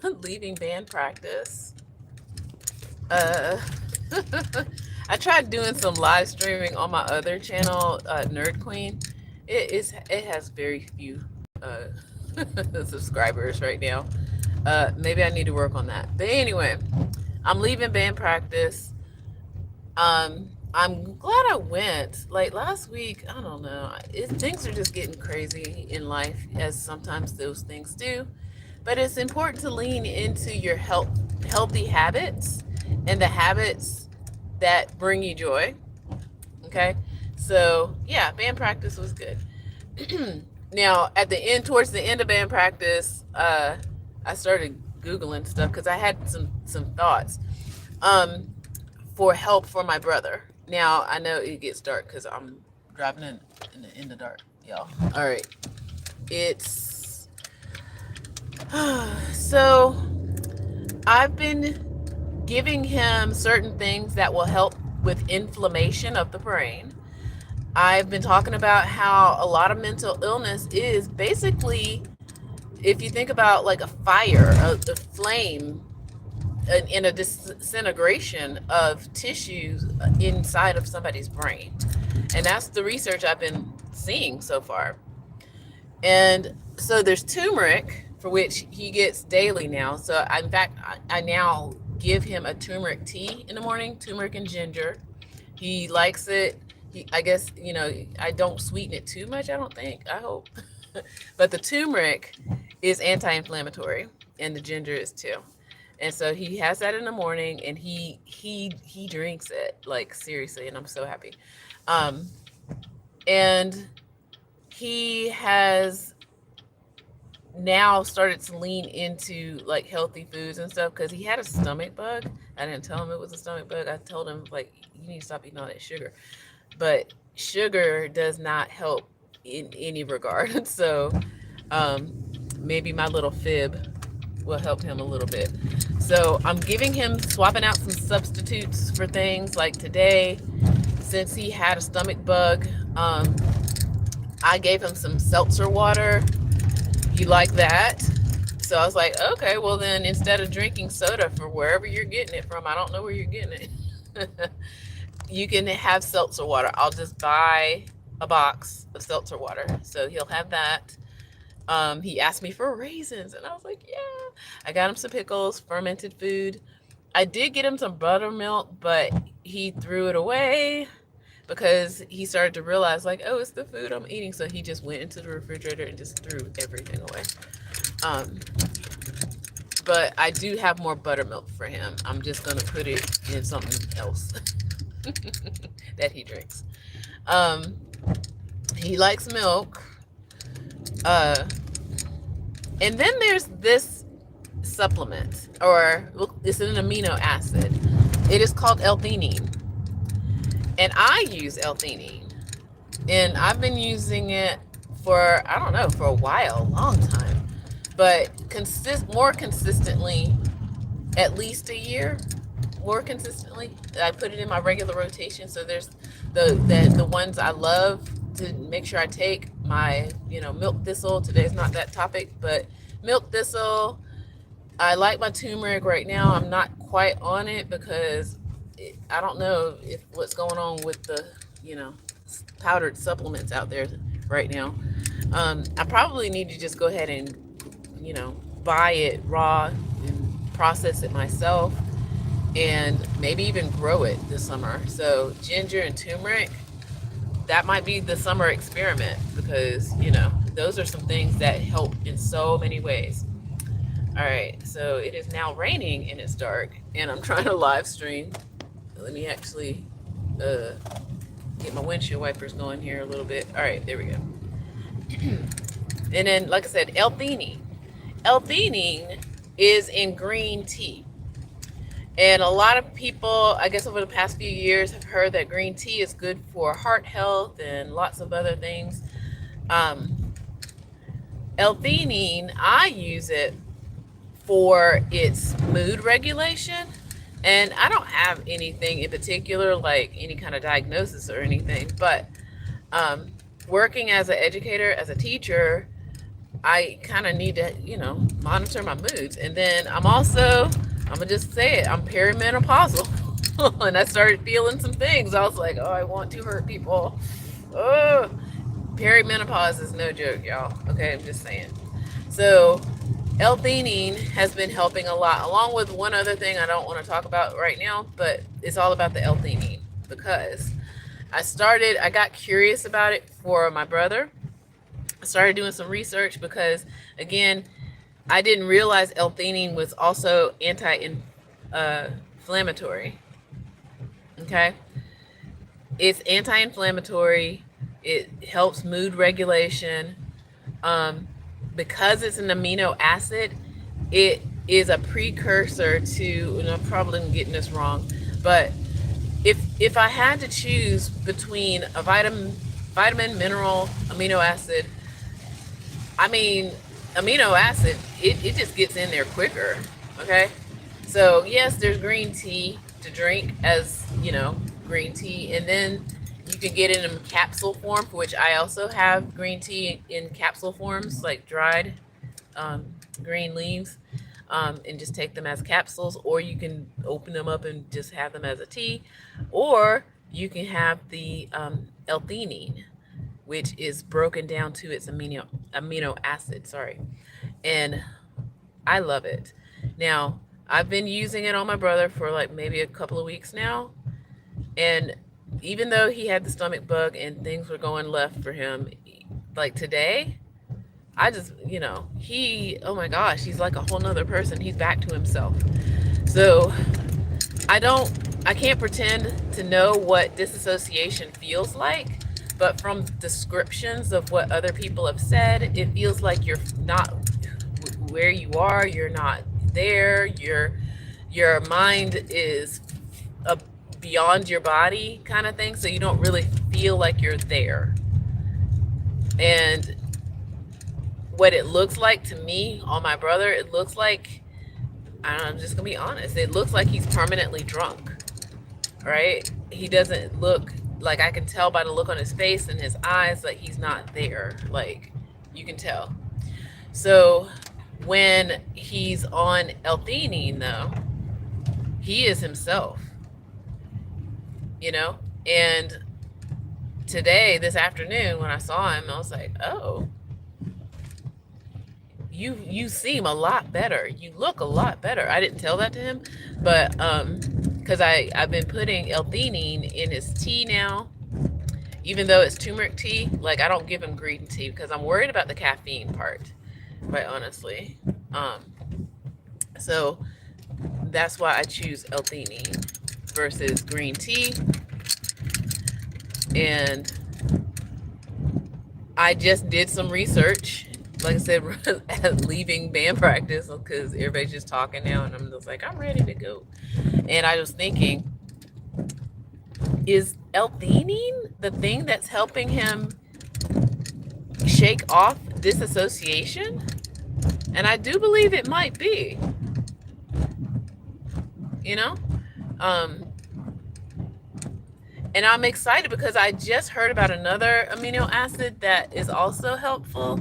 leaving band practice. Uh, I tried doing some live streaming on my other channel, Nerd Queen. It has very few uh, subscribers right now. Maybe I need to work on that. But anyway, I'm leaving band practice. I'm glad I went. Like last week, I don't know. Things are just getting crazy in life, as sometimes those things do. But it's important to lean into your healthy habits and the habits that bring you joy. Okay, so yeah, band practice was good. Now, at the end, towards the end of band practice, I started googling stuff because I had some thoughts. Um, for help for my brother. Now I know it gets dark because I'm driving in the dark, y'all. All right, it's so I've been giving him certain things that will help with inflammation of the brain. I've been talking about how a lot of mental illness is basically, if you think about like a fire, a flame in a disintegration of tissues inside of somebody's brain. And that's the research I've been seeing so far. And so there's turmeric, for which he gets daily now. So in fact, I now give him a turmeric tea in the morning, turmeric and ginger. He likes it. I guess, I don't sweeten it too much, I don't think. I hope. But the turmeric is anti-inflammatory, and the ginger is too. And so he has that in the morning, and he drinks it, like seriously, and I'm so happy. Um, and he has now started to lean into like healthy foods and stuff because he had a stomach bug. I didn't tell him it was a stomach bug. I told him, like, you need to stop eating all that sugar. But sugar does not help in any regard. So maybe my little fib will help him a little bit. So I'm giving him, swapping out some substitutes for things like today, since he had a stomach bug. I gave him some seltzer water. He liked that. So I was like, okay, well then instead of drinking soda for wherever you're getting it from, I don't know where you're getting it. You can have seltzer water. I'll just buy a box of seltzer water. So he'll have that. He asked me for raisins, and I was like, yeah. I got him some pickles, fermented food. I did get him some buttermilk, but he threw it away because he started to realize, like, oh, it's the food I'm eating. So he just went into the refrigerator and just threw everything away. Um, but I do have more buttermilk for him. I'm just going to put it in something else that he drinks. Um, he likes milk. And then there's this supplement, or it's an amino acid. It is called L-theanine. And I use L-theanine. And I've been using it for, I don't know, for a while, a long time. But more consistently, at least a year, more consistently. I put it in my regular rotation. So there's the ones I love to make sure I take my, milk thistle. Today's not that topic, but milk thistle. I like my turmeric right now. I'm not quite on it because I don't know if what's going on with the, powdered supplements out there right now. I probably need to just go ahead and, buy it raw and process it myself, and maybe even grow it this summer. So ginger and turmeric, that might be the summer experiment because, those are some things that help in so many ways. All right, so it is now raining and it's dark, and I'm trying to live stream. Let me actually get my windshield wipers going here a little bit. All right, there we go. And then, like I said, L-theanine. L-theanine is in green tea. And a lot of people, I guess over the past few years, have heard that green tea is good for heart health and lots of other things. L-theanine, I use it for its mood regulation. And I don't have anything in particular, like any kind of diagnosis or anything, but working as an educator, as a teacher, I kind of need to, monitor my moods. And then I'm gonna just say it, I'm perimenopausal. And I started feeling some things. I was like, oh, I want to hurt people. Oh, perimenopause is no joke, y'all. Okay, I'm just saying. So L-theanine has been helping a lot, along with one other thing I don't want to talk about right now, but it's all about the L-theanine because I got curious about it for my brother. I started doing some research because, again, I didn't realize L-theanine was also anti-inflammatory. Okay, it's anti-inflammatory. It helps mood regulation. Because it's an amino acid, it is a precursor to, and I'm probably getting this wrong, but if I had to choose between a vitamin, mineral, amino acid, I mean, amino acid, it just gets in there quicker. Okay, so yes, there's green tea to drink, as green tea, and then you can get it in capsule form, for which I also have green tea in capsule forms, like dried green leaves, and just take them as capsules, or you can open them up and just have them as a tea, or you can have the L-theanine, which is broken down to its amino acid. Sorry, and I love it. Now, I've been using it on my brother for like maybe a couple of weeks now, and even though he had the stomach bug and things were going left for him, like today, I just, oh my gosh, he's like a whole nother person. He's back to himself. So I can't pretend to know what disassociation feels like, but from descriptions of what other people have said, it feels like you're not where you are, you're not there, your mind is beyond your body kind of thing, so you don't really feel like you're there. And what it looks like to me on my brother, it looks like, I'm just gonna be honest, it looks like he's permanently drunk, right? He doesn't look like, I can tell by the look on his face and his eyes, like he's not there, like you can tell. So when he's on L-theanine, though, he is himself, and today, this afternoon, when I saw him, I was like, oh, you seem a lot better, you look a lot better. I didn't tell that to him, but because I've been putting L-theanine in his tea now, even though it's turmeric tea. Like, I don't give him green tea because I'm worried about the caffeine part, quite honestly. So that's why I choose L-theanine versus green tea. And I just did some research, like I said, leaving band practice because everybody's just talking now, and I'm just like, I'm ready to go. And I was thinking, is L-theanine the thing that's helping him shake off disassociation? And I do believe it might be, and I'm excited because I just heard about another amino acid that is also helpful.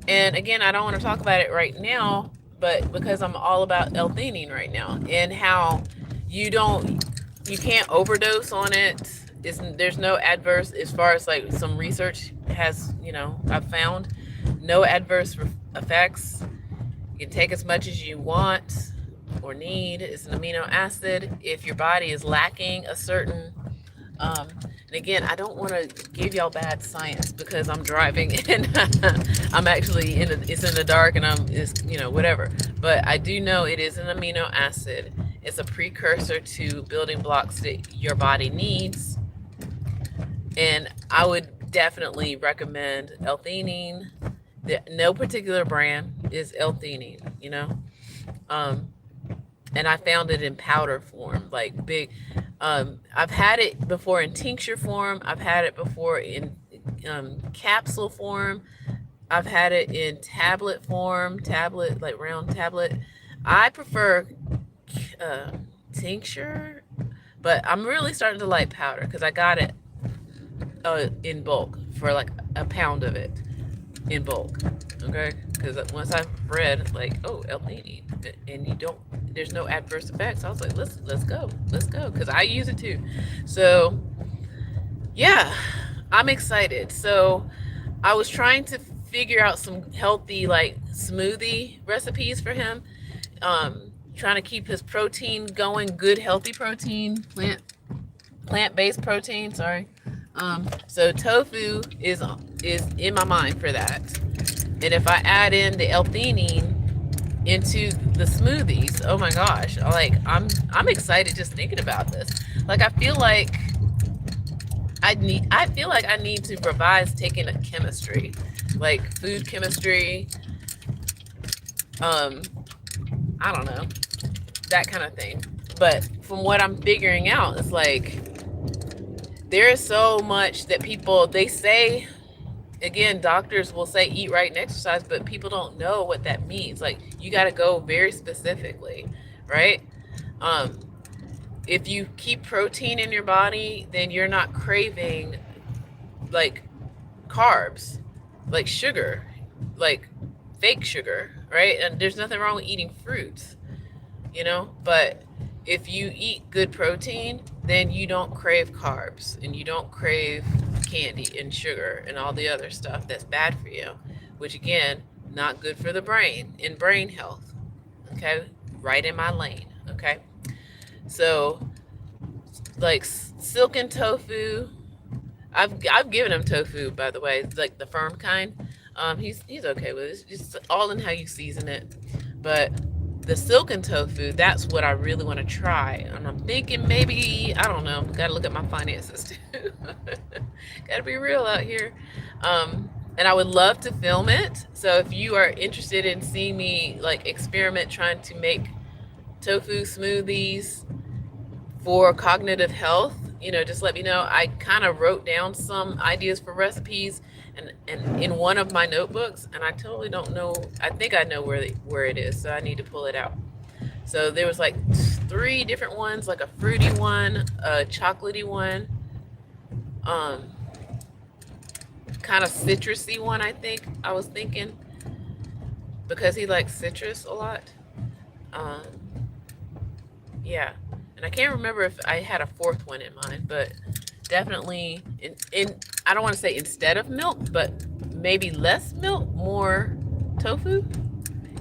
And again, I don't want to talk about it right now, but because I'm all about L-theanine right now, and how you can't overdose on it. There's no adverse, as far as like some research has, I've found no adverse effects. You can take as much as you want or need. It's an amino acid. If your body is lacking a certain and again, I don't want to give y'all bad science because I'm driving and I'm actually it's in the dark, and it's whatever. But I do know it is an amino acid. It's a precursor to building blocks that your body needs. And I would definitely recommend L-theanine. No particular brand is L-theanine, and I found it in powder form, like big. I've had it before in tincture form. I've had it before in capsule form. I've had it in tablet form, like round tablet. I prefer tincture, but I'm really starting to like powder because I got it in bulk for like a pound of it. in bulk. Okay, because once I read like, oh, L-theanine, and you don't, there's no adverse effects. I was like, let's go, because I use it too. So yeah, I'm excited. So I was trying to figure out some healthy like smoothie recipes for him. Trying to keep his protein going, good healthy protein, plant-based protein. Sorry. So tofu is in my mind for that. And if I add in the L-theanine into the smoothies, oh my gosh, like I'm excited just thinking about this. Like I feel like I need to revise taking a chemistry, like food chemistry, um, I don't know, that kind of thing. But from what I'm figuring out, it's like there is so much that people they say, again, doctors will say eat right and exercise, but people don't know what that means. Like you got to go very specifically, right? Um, if you keep protein in your body, then you're not craving like carbs, like sugar, like fake sugar, right? And there's nothing wrong with eating fruits, but if you eat good protein, then you don't crave carbs and you don't crave candy and sugar and all the other stuff that's bad for you, which again, not good for the brain and brain health. Okay, right in my lane. Okay, so like silken tofu, I've given him tofu, by the way. It's like the firm kind. He's okay with it. It's just all in how you season it. But the silken tofu, that's what I really want to try. And I'm thinking maybe, I don't know, gotta look at my finances too. Gotta be real out here. And I would love to film it. So if you are interested in seeing me like experiment trying to make tofu smoothies for cognitive health, just let me know. I kind of wrote down some ideas for recipes and in one of my notebooks, and I totally don't know. I think I know where it is, so I need to pull it out. So there was like 3 different ones, like a fruity one, a chocolatey one, um, kind of citrusy one. I was thinking because he likes citrus a lot. Um, yeah, and I can't remember if I had a 4th one in mind, but definitely in I don't want to say instead of milk, but maybe less milk, more tofu.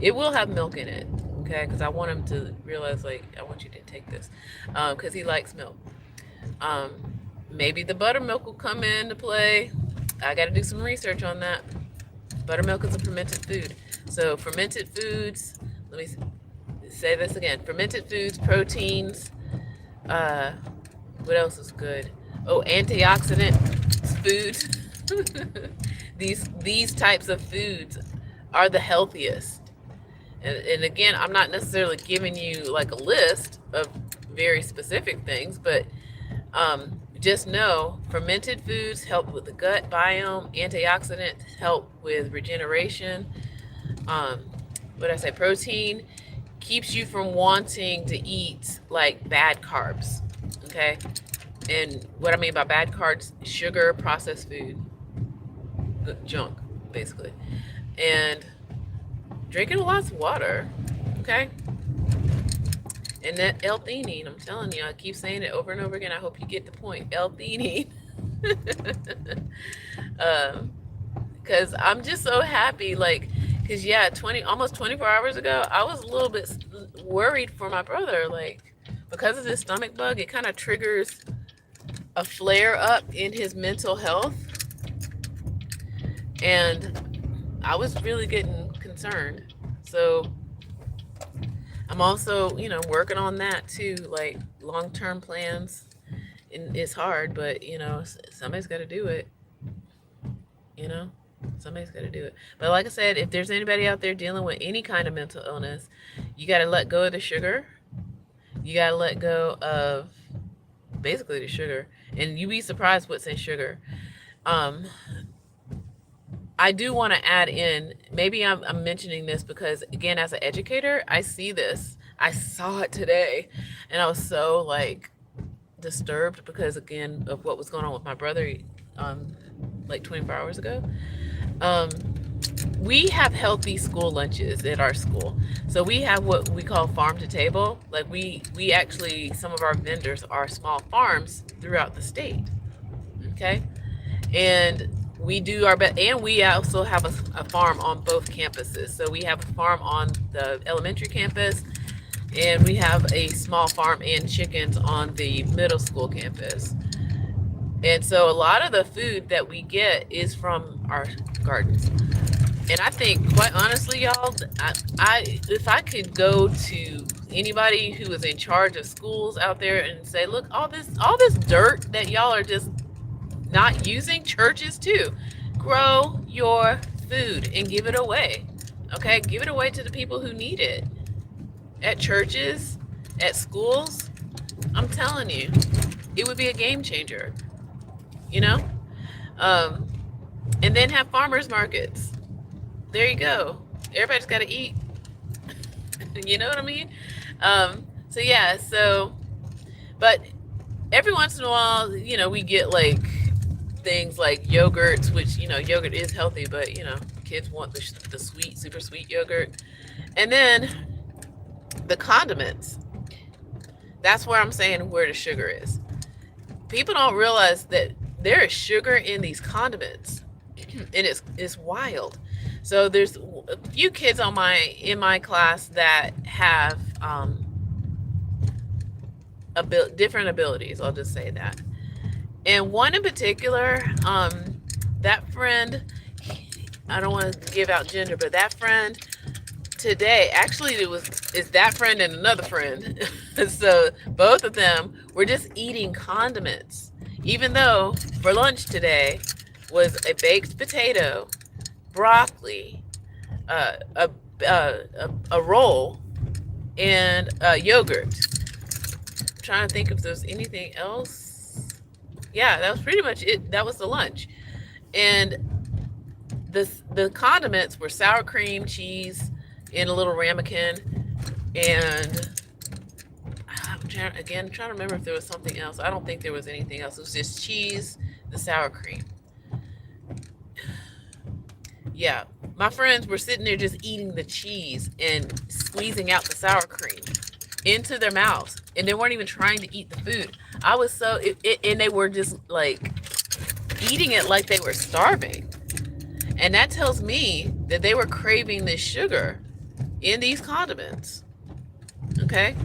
It will have milk in it, okay? Because I want him to realize, like, I want you to take this, because he likes milk. Um, Maybe the buttermilk will come into play. I got to do some research on that. Buttermilk is a fermented food, so fermented foods. Let me say this again: fermented foods, proteins. Uh, what else is good? Oh, antioxidant foods. These types of foods are the healthiest. And again, I'm not necessarily giving you like a list of very specific things, but just know fermented foods help with the gut biome, antioxidants help with regeneration. Um, what did I say? Protein keeps you from wanting to eat like bad carbs. Okay. And what I mean by bad carbs, sugar, processed food, junk, basically. And drinking lots of water. Okay. And that L-theanine, I'm telling you, I keep saying it over and over again. I hope you get the point. L-theanine. Because I'm just so happy. Like, because, yeah, almost 24 hours ago, I was a little bit worried for my brother. Like, because of this stomach bug, it kind of triggers a flare up in his mental health. And I was really getting concerned. So I'm also, working on that too, like long-term plans. And it's hard, but somebody's got to do it. You know, somebody's got to do it. But like I said, if there's anybody out there dealing with any kind of mental illness, you got to let go of the sugar. You got to let go of basically the sugar, and you'd be surprised what's in sugar. Um, I do want to add in, maybe I'm mentioning this because, again, as an educator, I see this. I saw it today, and I was so, like, disturbed because, again, of what was going on with my brother, like 24 hours ago. Um, we have healthy school lunches at our school. So we have what we call farm to table. Like we actually, some of our vendors are small farms throughout the state. Okay, and we do our best. And we also have a farm on both campuses. So we have a farm on the elementary campus, and we have a small farm and chickens on the middle school campus. And so a lot of the food that we get is from our gardens. And I think, quite honestly, y'all, if I could go to anybody who is in charge of schools out there and say, look, all this dirt that y'all are just not using, churches too, grow your food and give it away. Okay, give it away to the people who need it at churches, at schools. I'm telling you, it would be a game changer. You know, um, and then have farmers markets. There you go. Everybody's got to eat. You know what I mean? So yeah. So, but every once in a while, we get like things like yogurts, which yogurt is healthy, but kids want the sweet, super sweet yogurt, and then the condiments. That's where I'm saying where the sugar is. People don't realize that there is sugar in these condiments, and it's wild. So there's a few kids in my class that have different abilities. I'll just say that. And one in particular, that friend, I don't want to give out gender, but that friend today, actually it's that friend and another friend. So both of them were just eating condiments, even though for lunch today was a baked potato, broccoli, a roll, and yogurt. I'm trying to think if there's anything else. Yeah, that was pretty much it. That was the lunch. And the condiments were sour cream, cheese in a little ramekin, and I'm trying to remember if there was something else. I don't think there was anything else. It was just cheese, the sour cream. Yeah, my friends were sitting there just eating the cheese and squeezing out the sour cream into their mouths, and they weren't even trying to eat the food. I was and they were just like eating it like they were starving. And that tells me that they were craving this sugar in these condiments. Okay?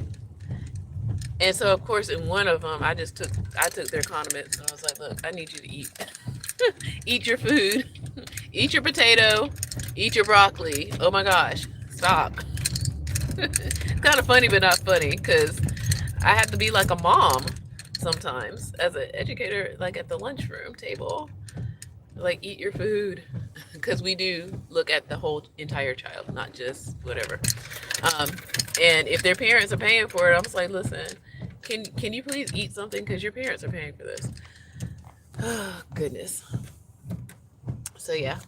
And so of course in one of them I took their condiments and I was like, look, I need you to eat. Eat your food. Eat your potato. Eat your broccoli. Oh my gosh. Stop. It's kind of funny but not funny, because I have to be like a mom sometimes as an educator, like at the lunchroom table. Like, eat your food, because we do look at the whole entire child, not just whatever. Um, and if their parents are paying for it, I'm just like, listen, can you please eat something, because your parents are paying for this. Oh goodness. So yeah,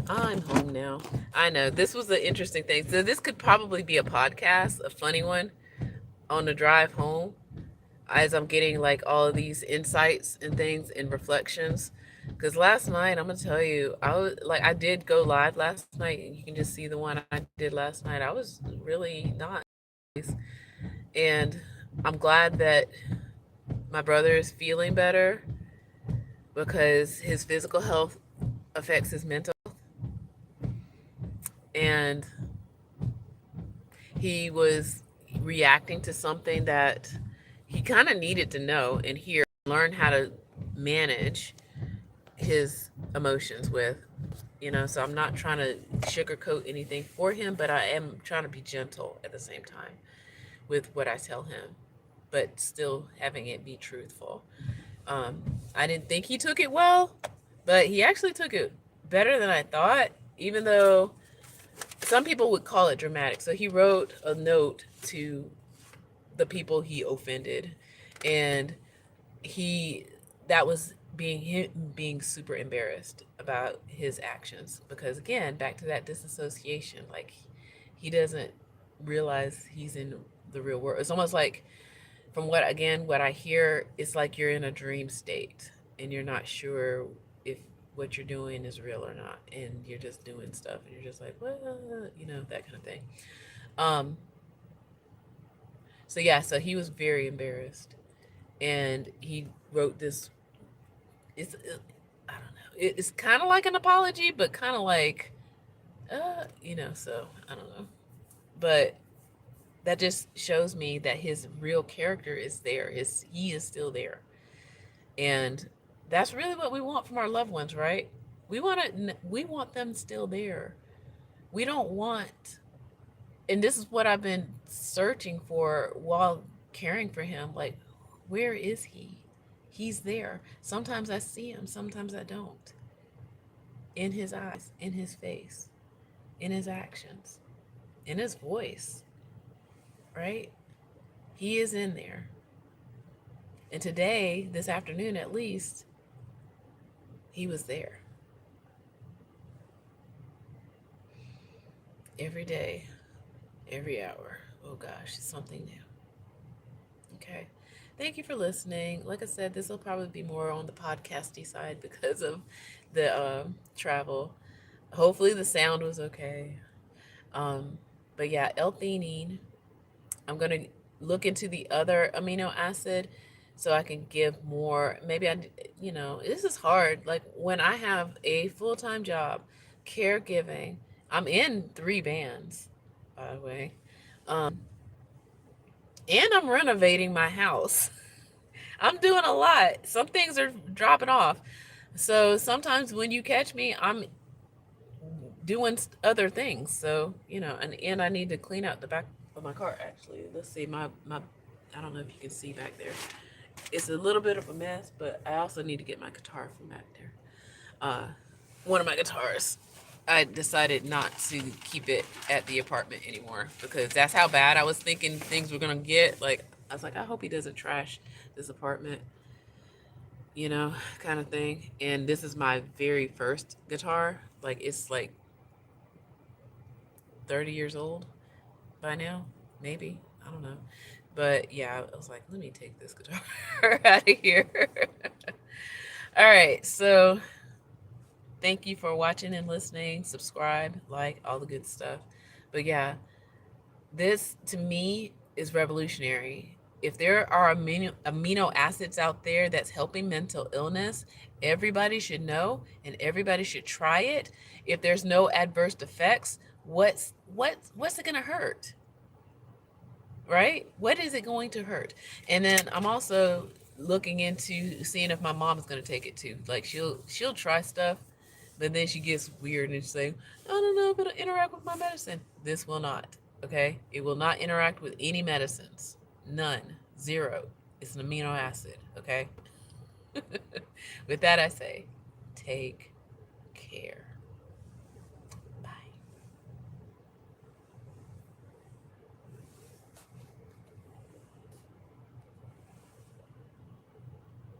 I'm home now. I know this was an interesting thing. So this could probably be a podcast, a funny one, on the drive home, as I'm getting like all of these insights and things and reflections. Because last night, I'm gonna tell you, I did go live last night, and you can just see the one I did last night. I was really not, and I'm glad that my brother is feeling better, because his physical health affects his mental, and he was reacting to something that he kind of needed to know and hear, learn how to manage his emotions with. So I'm not trying to sugarcoat anything for him, but I am trying to be gentle at the same time with what I tell him, but still having it be truthful. I didn't think he took it well, but he actually took it better than I thought, even though some people would call it dramatic. So he wrote a note to the people he offended, and he that was being super embarrassed about his actions, because again, back to that disassociation, like he doesn't realize he's in the real world. It's almost like, from what I hear, it's like you're in a dream state and you're not sure if what you're doing is real or not, and you're just doing stuff, and you're just like, well, that kind of thing. Um, so yeah, so he was very embarrassed, and he wrote this. I don't know. It's kind of like an apology, but kind of like, So I don't know, but that just shows me that his real character is there. He is still there, and that's really what we want from our loved ones, right? We want them still there. We don't want, and this is what I've been searching for while caring for him. Like, where is he? He's there. Sometimes I see him, sometimes I don't. In his eyes, in his face, in his actions, in his voice, right? He is in there. And today, this afternoon at least, he was there. Every day, every hour. Oh gosh, it's something new. Okay. Thank you for listening. Like I said, this will probably be more on the podcasty side because of the travel. Hopefully the sound was okay. Um, but yeah, L-theanine. I'm gonna look into the other amino acid so I can give more. Maybe this is hard. Like when I have a full-time job, caregiving. I'm in 3 bands, by the way. And I'm renovating my house. I'm doing a lot. Some things are dropping off. So sometimes when you catch me, I'm doing other things. So, and I need to clean out the back of my car actually. Let's see, my I don't know if you can see back there. It's a little bit of a mess, but I also need to get my guitar from back there. One of my guitars. I decided not to keep it at the apartment anymore because that's how bad I was thinking things were gonna get. Like I was like, I hope he doesn't trash this apartment, kind of thing. And this is my very first guitar. Like it's like 30 years old by now, maybe. I don't know. But yeah, I was like, let me take this guitar out of here. All right, so thank you for watching and listening. Subscribe, like, all the good stuff. But yeah, this to me is revolutionary. If there are amino acids out there that's helping mental illness, everybody should know and everybody should try it. If there's no adverse effects, what's it gonna hurt? Right? What is it going to hurt? And then I'm also looking into seeing if my mom is going to take it too. Like she'll try stuff, but then she gets weird and she's like, I don't know if it'll interact with my medicine. This will not. Okay? It will not interact with any medicines. None. Zero. It's an amino acid. Okay? With that, I say, take care.